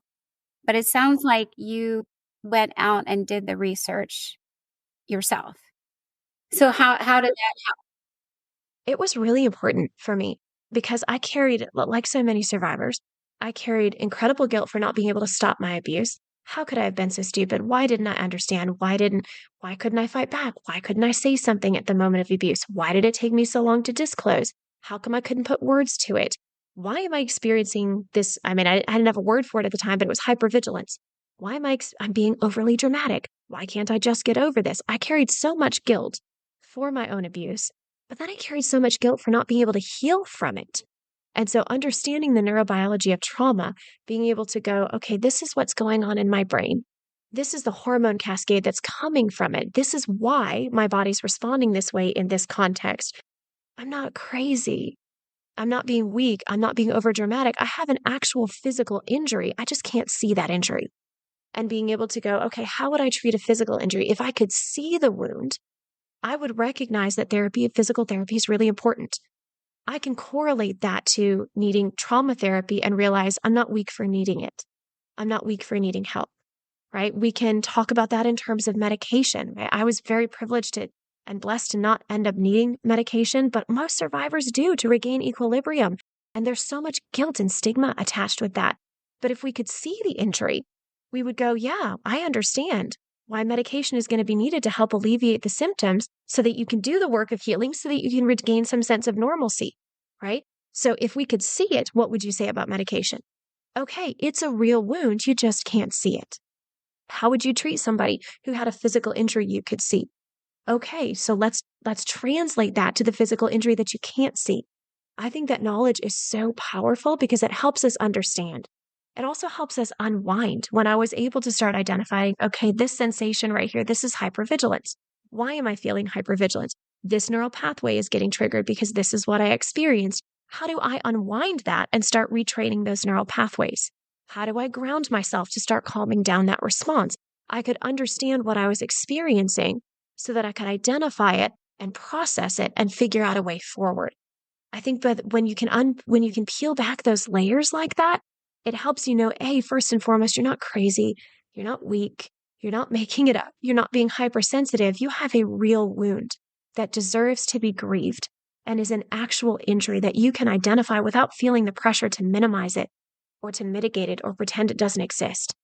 But it sounds like you went out and did the research yourself. So how did that help? it was really important for me because I carried, like so many survivors, I carried incredible guilt for not being able to stop my abuse. How could I have been so stupid? Why didn't I understand? Why couldn't I fight back? Why couldn't I say something at the moment of abuse? Why did it take me so long to disclose? How come I couldn't put words to it? Why am I experiencing this? I mean, I didn't have a word for it at the time, but it was hypervigilance. Why am I'm being overly dramatic? Why can't I just get over this? I carried so much guilt for my own abuse, but then I carried so much guilt for not being able to heal from it. And so understanding the neurobiology of trauma, being able to go, okay, this is what's going on in my brain. This is the hormone cascade that's coming from it. This is why my body's responding this way in this context. I'm not crazy. I'm not being weak. I'm not being overdramatic. I have an actual physical injury. I just can't see that injury. And being able to go, okay, how would I treat a physical injury? If I could see the wound, I would recognize that physical therapy is really important. I can correlate that to needing trauma therapy and realize I'm not weak for needing it. I'm not weak for needing help, right? We can talk about that in terms of medication, right? I was very privileged and blessed to not end up needing medication, but most survivors do to regain equilibrium. And there's so much guilt and stigma attached with that. But if we could see the injury, we would go, yeah, I understand why medication is going to be needed to help alleviate the symptoms so that you can do the work of healing, so that you can regain some sense of normalcy, right? So if we could see it, what would you say about medication? Okay, it's a real wound. You just can't see it. How would you treat somebody who had a physical injury you could see? Okay, so let's translate that to the physical injury that you can't see. I think that knowledge is so powerful because it helps us understand. It also helps us unwind. When I was able to start identifying, okay, this sensation right here, this is hypervigilance. Why am I feeling hypervigilance? This neural pathway is getting triggered because this is what I experienced. How do I unwind that and start retraining those neural pathways? How do I ground myself to start calming down that response? I could understand what I was experiencing so that I could identify it and process it and figure out a way forward. I think that when you can peel back those layers like that, it helps you know, A, first and foremost, you're not crazy, you're not weak, you're not making it up, you're not being hypersensitive. You have a real wound that deserves to be grieved and is an actual injury that you can identify without feeling the pressure to minimize it or to mitigate it or pretend it doesn't exist.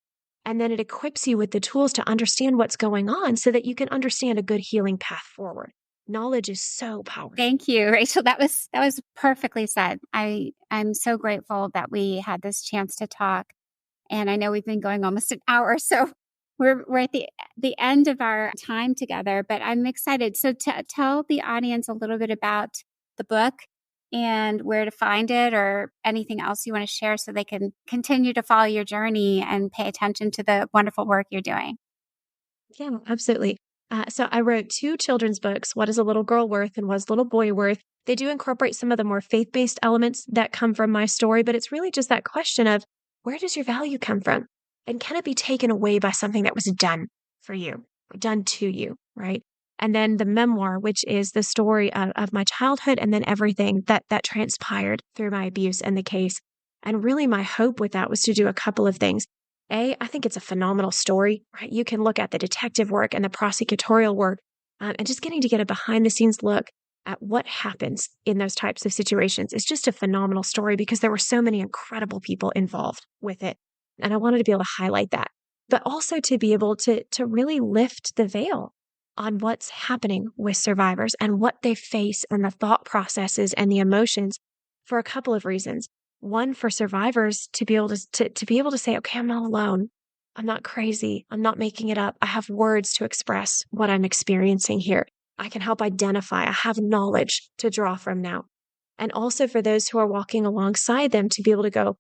And then it equips you with the tools to understand what's going on so that you can understand a good healing path forward. Knowledge is so powerful. Thank you, Rachel. That was perfectly said. I'm so grateful that we had this chance to talk. And I know we've been going almost an hour, so we're at the end of our time together, but I'm excited. So tell the audience a little bit about the book and where to find it, or anything else you want to share so they can continue to follow your journey and pay attention to the wonderful work you're doing. Yeah, absolutely. So I wrote two children's books, What is a Little Girl Worth and What is a Little Boy Worth? They do incorporate some of the more faith-based elements that come from my story, but it's really just that question of, where does your value come from? And can it be taken away by something that was done for you, or done to you, right? And then the memoir, which is the story of my childhood and then everything that transpired through my abuse and the case. And really my hope with that was to do a couple of things. I think it's a phenomenal story, right? You can look at the detective work and the prosecutorial work, and just getting to get a behind the scenes look at what happens in those types of situations is just a phenomenal story because there were so many incredible people involved with it. And I wanted to be able to highlight that, but also to be able to really lift the veil on what's happening with survivors and what they face and the thought processes and the emotions for a couple of reasons. One, for survivors to be able to be able to say, okay, I'm not alone. I'm not crazy. I'm not making it up. I have words to express what I'm experiencing here. I can help identify. I have knowledge to draw from now. And also for those who are walking alongside them to be able to go,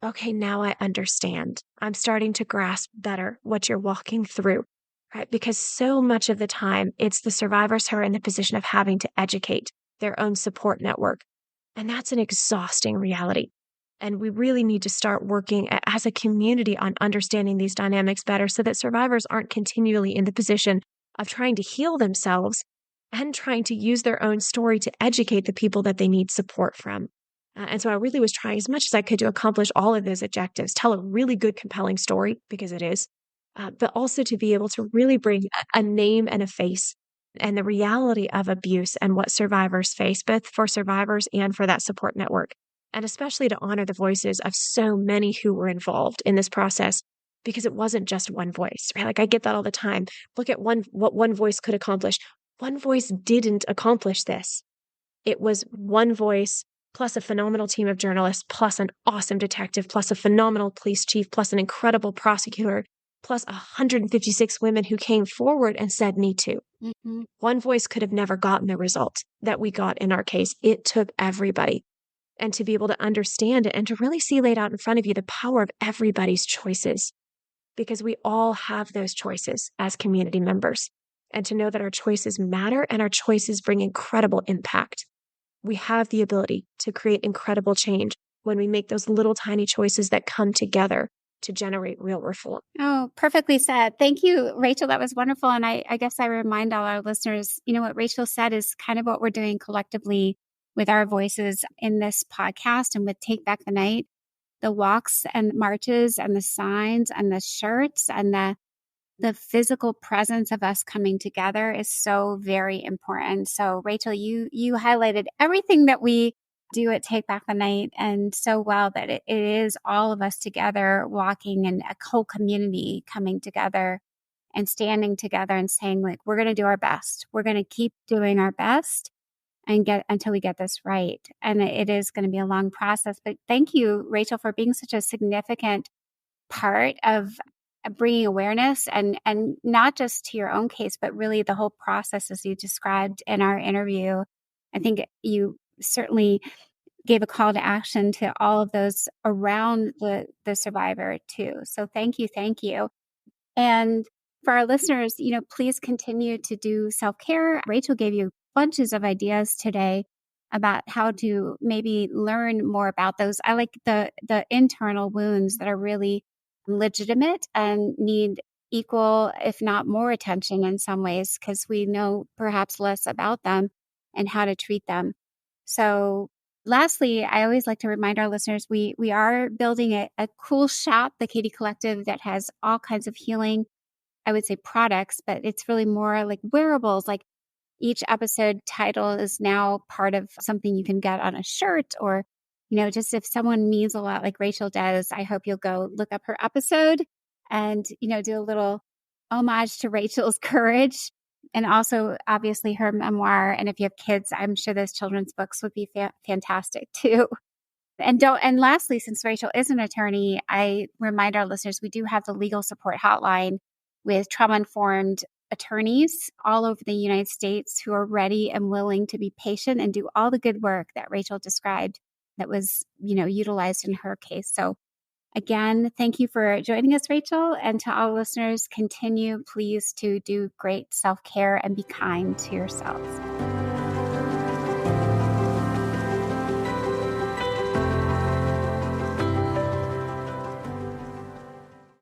okay, now I understand. I'm starting to grasp better what you're walking through, right? Because so much of the time, it's the survivors who are in the position of having to educate their own support network. And that's an exhausting reality. And we really need to start working as a community on understanding these dynamics better so that survivors aren't continually in the position of trying to heal themselves and trying to use their own story to educate the people that they need support from. And so I really was trying as much as I could to accomplish all of those objectives, tell a really good, compelling story, because it is, but also to be able to really bring a name and a face and the reality of abuse and what survivors face, both for survivors and for that support network. And especially to honor the voices of so many who were involved in this process, because it wasn't just one voice, right? Like I get that all the time. Look at what one voice could accomplish. One voice didn't accomplish this. It was one voice plus a phenomenal team of journalists, plus an awesome detective, plus a phenomenal police chief, plus an incredible prosecutor, plus 156 women who came forward and said, me too. Mm-hmm. One voice could have never gotten the result that we got in our case. It took everybody. And to be able to understand it and to really see laid out in front of you the power of everybody's choices, because we all have those choices as community members. And to know that our choices matter and our choices bring incredible impact. We have the ability to create incredible change when we make those little tiny choices that come together to generate real reform. Oh, perfectly said. Thank you, Rachel. That was wonderful. And I guess I remind all our listeners, what Rachel said is kind of what we're doing collectively with our voices in this podcast and with Take Back the Night. The walks and marches and the signs and the shirts and the physical presence of us coming together is so very important. So Rachel, you highlighted everything that we do at Take Back the Night and so well that it is all of us together walking and a whole community coming together and standing together and saying like, we're going to do our best. We're going to keep doing our best and get until we get this right. And it is going to be a long process, but thank you, Rachel, for being such a significant part of bringing awareness and not just to your own case, but really the whole process as you described in our interview. I think you certainly gave a call to action to all of those around the survivor too. So thank you. Thank you. And for our listeners, please continue to do self-care. Rachel gave you bunches of ideas today about how to maybe learn more about those. I like the internal wounds that are really legitimate and need equal, if not more attention in some ways, because we know perhaps less about them and how to treat them. So lastly, I always like to remind our listeners, we are building a cool shop, the Katie Collective, that has all kinds of healing, I would say products, but it's really more like wearables. Like each episode title is now part of something you can get on a shirt or, just if someone means a lot like Rachel does, I hope you'll go look up her episode and, do a little homage to Rachel's courage and also obviously her memoir. And if you have kids, I'm sure those children's books would be fantastic too. And lastly, since Rachel is an attorney, I remind our listeners, we do have the legal support hotline with trauma-informed attorneys all over the United States who are ready and willing to be patient and do all the good work that Rachel described that was, utilized in her case. So again, thank you for joining us, Rachel. And to all listeners, continue please to do great self-care and be kind to yourselves.